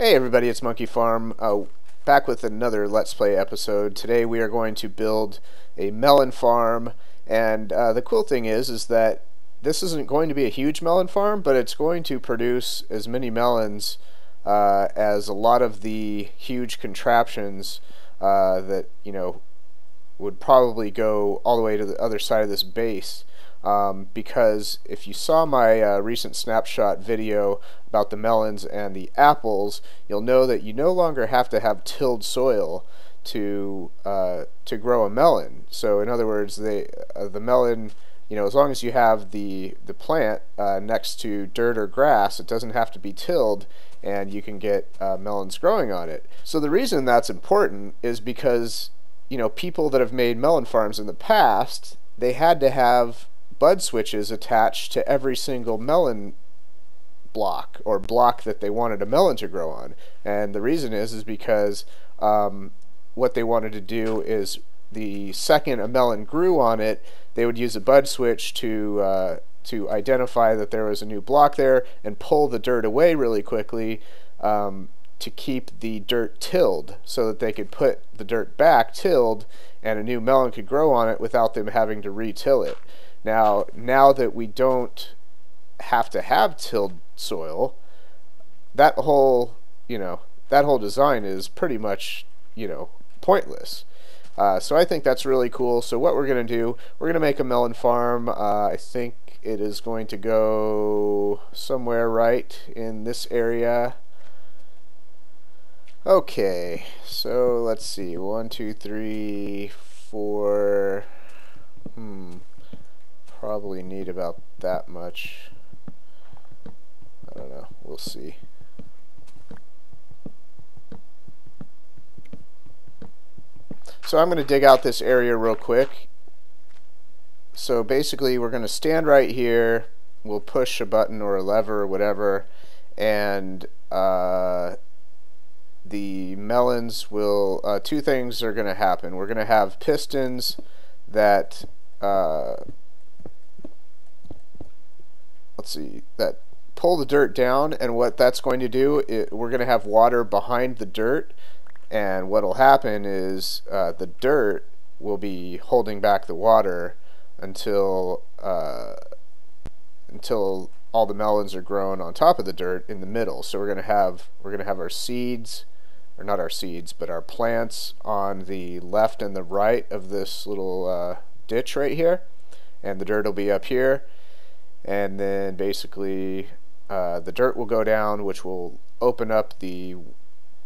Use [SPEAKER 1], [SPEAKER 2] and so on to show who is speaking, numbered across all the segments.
[SPEAKER 1] Hey everybody, it's Monkey Farm, back with another Let's Play episode. Today we are going to build a melon farm, and the cool thing is that this isn't going to be a huge melon farm, but it's going to produce as many melons as a lot of the huge contraptions that, would probably go all the way to the other side of this base. Because if you saw my recent snapshot video about the melons and the apples, you'll know that you no longer have to have tilled soil to grow a melon. So in other words, the melon, as long as you have the plant next to dirt or grass, it doesn't have to be tilled, and you can get melons growing on it. So the reason that's important is because people that have made melon farms in the past, they had to have bud switches attached to every single melon block or block that they wanted a melon to grow on. And the reason is because what they wanted to do is the second a melon grew on it, they would use a bud switch to identify that there was a new block there and pull the dirt away really quickly to keep the dirt tilled, so that they could put the dirt back tilled and a new melon could grow on it without them having to re-till it. Now that we don't have to have tilled soil, that whole design is pretty much pointless. So I think that's really cool. So what we're going to do, we're going to make a melon farm. I think it is going to go somewhere right in this area. Okay, so let's see, 1, 2, 3, 4. Probably need about that much. I don't know, we'll see. So I'm going to dig out this area real quick. So basically we're going to stand right here, we'll push a button or a lever or whatever, and the melons will, two things are going to happen. We're going to have pistons that that pull the dirt down, and what that's going to do, we're going to have water behind the dirt, and what will happen is the dirt will be holding back the water until all the melons are grown on top of the dirt in the middle. So we're going to have our seeds, or not our seeds, but our plants on the left and the right of this little ditch right here, and the dirt will be up here. And then basically the dirt will go down, which will open up the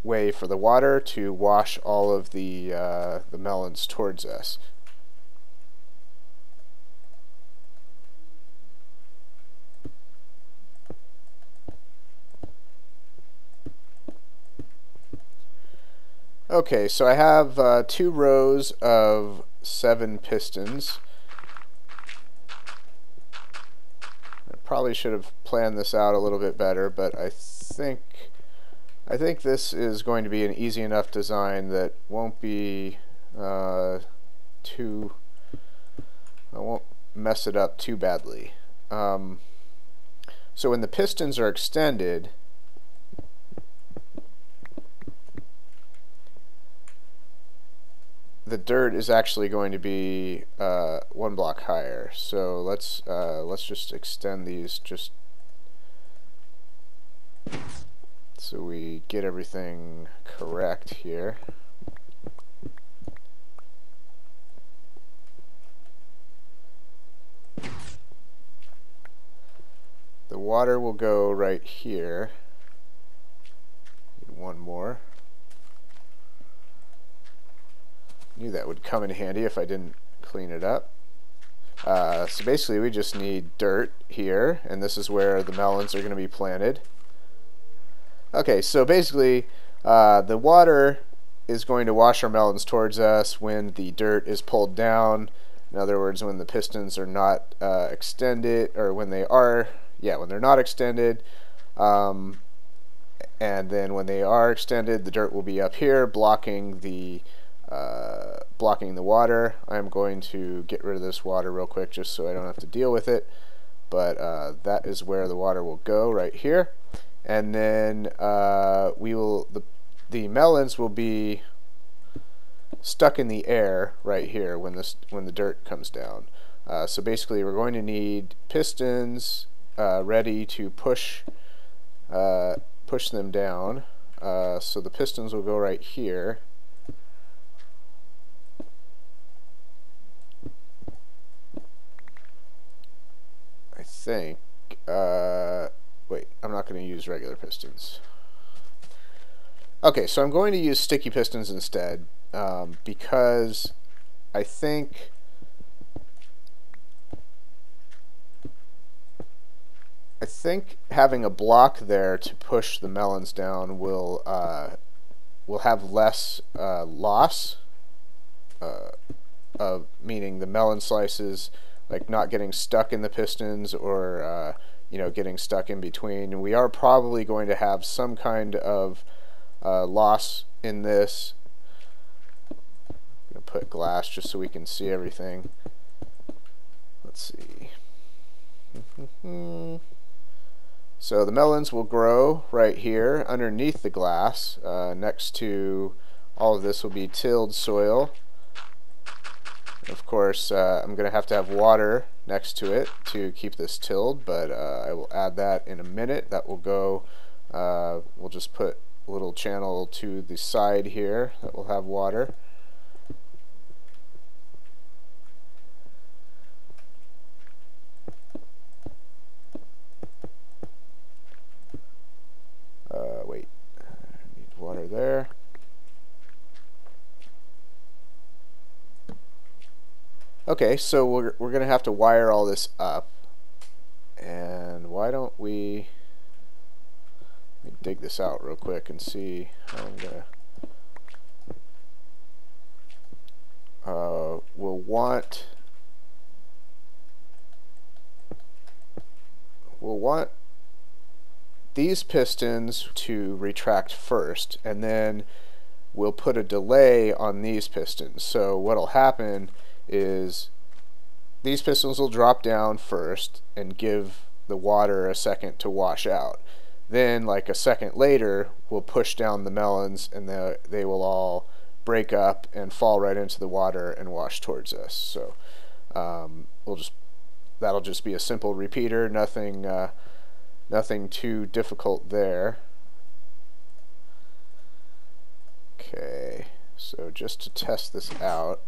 [SPEAKER 1] way for the water to wash all of the melons towards us. Okay, so I have 2 rows of 7 pistons. Probably should have planned this out a little bit better, but I think this is going to be an easy enough design that won't be I won't mess it up too badly. So when the pistons are extended, the dirt is actually going to be 1 block higher. So let's just extend these just so we get everything correct here. The water will go right here. Need 1 more. Knew that would come in handy if I didn't clean it up. So basically we just need dirt here, and this is where the melons are going to be planted. Okay, so basically the water is going to wash our melons towards us when the dirt is pulled down. In other words, when the pistons are not extended, or when they are, when they're not extended. And then when they are extended, the dirt will be up here blocking the water. I'm going to get rid of this water real quick just so I don't have to deal with it, but that is where the water will go, right here. and then the melons will be stuck in the air right here when the dirt comes down. So basically, we're going to need pistons ready to push them down. So the pistons will go right here. I think. Wait, I'm not going to use regular pistons. Okay, so I'm going to use sticky pistons instead, because I think having a block there to push the melons down will have less loss, meaning the melon slices like not getting stuck in the pistons or getting stuck in between. We are probably going to have some kind of loss in this. I'm going to put glass just so we can see everything. Let's see. So the melons will grow right here underneath the glass. Next to all of this will be tilled soil. Of course, I'm going to have water next to it to keep this tilled, but I will add that in a minute. That will go, we'll just put a little channel to the side here that will have water. Wait, I need water there. Okay, so we're going to have to wire all this up. And why don't we let me dig this out real quick and see how I'm going to we'll want these pistons to retract first, and then we'll put a delay on these pistons. So what'll happen is these pistons will drop down first and give the water a second to wash out. Then, like a second later, we'll push down the melons, and they will all break up and fall right into the water and wash towards us. So that'll just be a simple repeater. Nothing too difficult there. Okay, so just to test this out,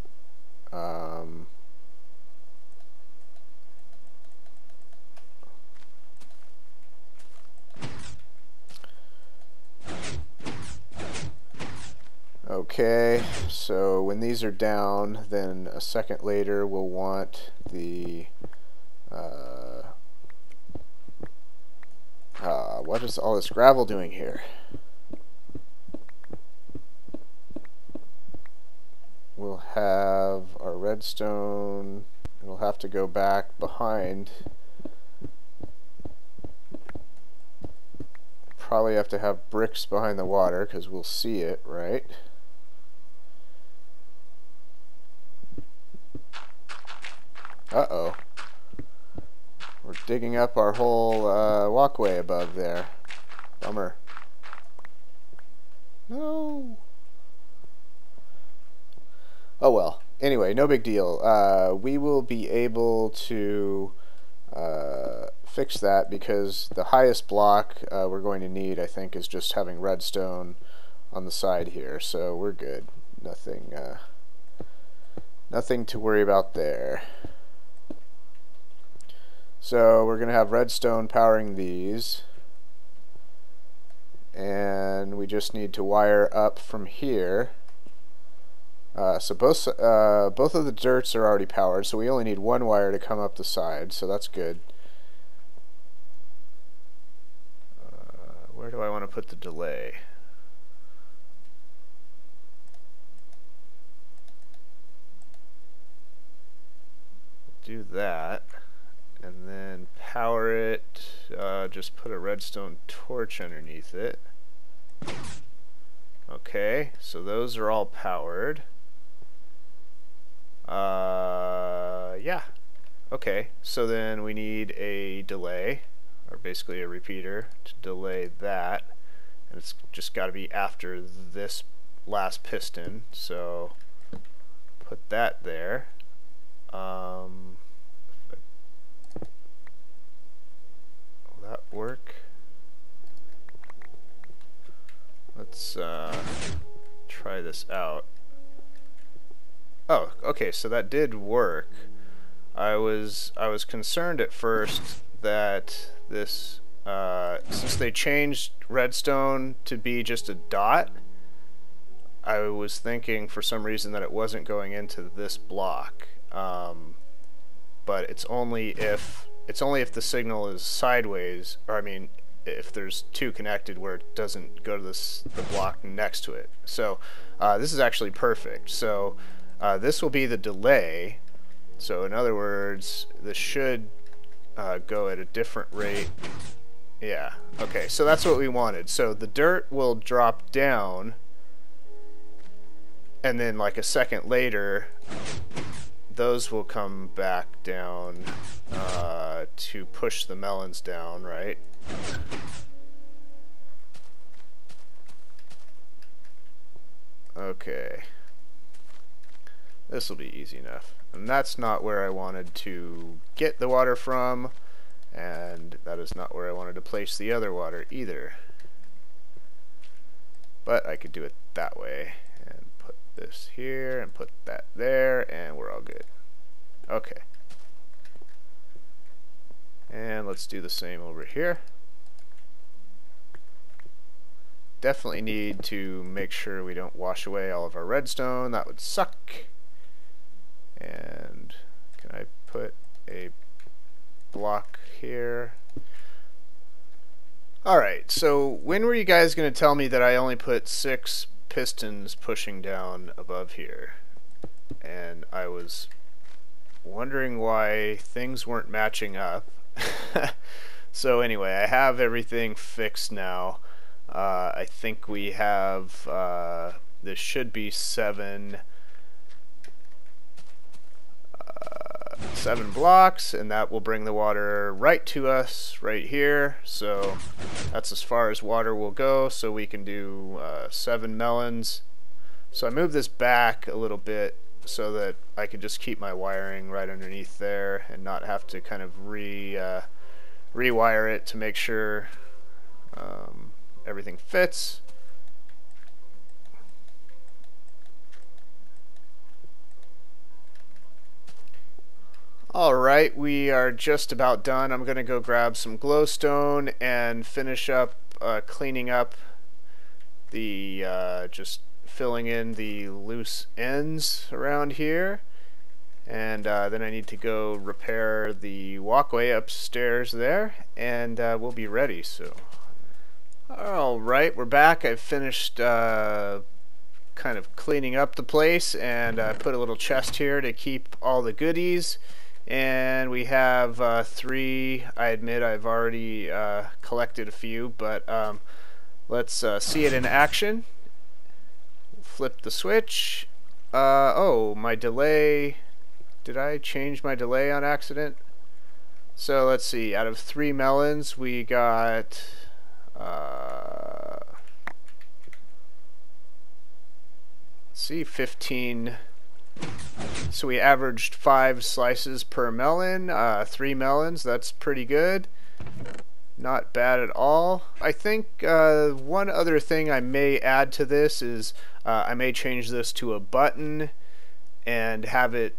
[SPEAKER 1] okay, so when these are down, then a second later we'll want the what is all this gravel doing here? We'll have our redstone, and we'll have to go back behind. Probably have to have bricks behind the water because we'll see it, right? Uh-oh. We're digging up our whole walkway above there. Bummer. No. Oh well. Anyway, no big deal. We will be able to fix that because the highest block we're going to need, I think, is just having redstone on the side here. So we're good. Nothing to worry about there. So we're going to have redstone powering these, and we just need to wire up from here. So both of the dirts are already powered, so we only need one wire to come up the side, so that's good. Where do I want to put the delay? Do that. And then power it, just put a redstone torch underneath it. Okay, so those are all powered. Yeah. Okay, so then we need a delay or basically a repeater to delay that, and it's just got to be after this last piston, so put that there. Will that work? Let's try this out. Oh, okay, so that did work. I was concerned at first that this since they changed redstone to be just a dot, I was thinking for some reason that it wasn't going into this block. But it's only if the signal is sideways, or I mean if there's two connected where it doesn't go to the block next to it. So this is actually perfect. So this will be the delay. So in other words, this should go at a different rate. Yeah, okay, so that's what we wanted. So the dirt will drop down, and then like a second later, those will come back down to push the melons down, right? Okay. This will be easy enough. And that's not where I wanted to get the water from, and that is not where I wanted to place the other water either. But I could do it that way, and put this here, and put that there, and we're all good. Okay. And let's do the same over here. Definitely need to make sure we don't wash away all of our redstone. That would suck. And can I put a block here? Alright, so when were you guys going to tell me that I only put 6 pistons pushing down above here? And I was wondering why things weren't matching up. So anyway, I have everything fixed now. I think we have, this should be 7 blocks, and that will bring the water right to us right here. So that's as far as water will go, so we can do 7 melons. So I moved this back a little bit so that I could just keep my wiring right underneath there and not have to kind of rewire it to make sure everything fits. Alright, we are just about done. I'm going to go grab some glowstone and finish up cleaning up the, just filling in the loose ends around here. And then I need to go repair the walkway upstairs there, and we'll be ready. So, alright, we're back. I've finished kind of cleaning up the place, and I put a little chest here to keep all the goodies. And we have 3. I admit I've already collected a few, but let's see it in action. Flip the switch. Oh, my delay. Did I change my delay on accident? So let's see. Out of 3 melons, we got let's see, 15. So we averaged 5 slices per melon, 3 melons. That's pretty good. Not bad at all. I think one other thing I may add to this is I may change this to a button and have a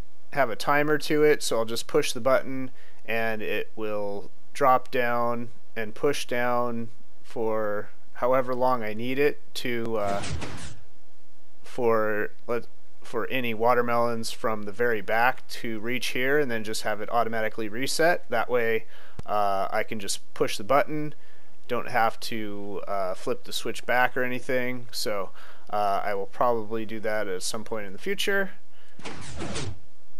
[SPEAKER 1] timer to it. So I'll just push the button and it will drop down and push down for however long I need it to for any watermelons from the very back to reach here, and then just have it automatically reset. That way I can just push the button, don't have to flip the switch back or anything. So I will probably do that at some point in the future.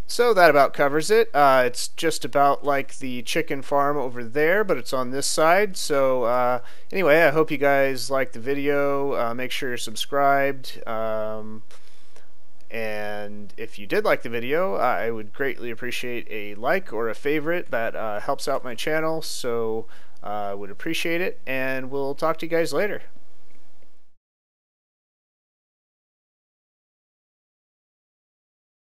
[SPEAKER 1] So that about covers it. It's just about like the chicken farm over there, but it's on this side. So anyway, I hope you guys liked the video. Make sure you're subscribed. And if you did like the video, I would greatly appreciate a like or a favorite. That helps out my channel, so I would appreciate it, and we'll talk to you guys later.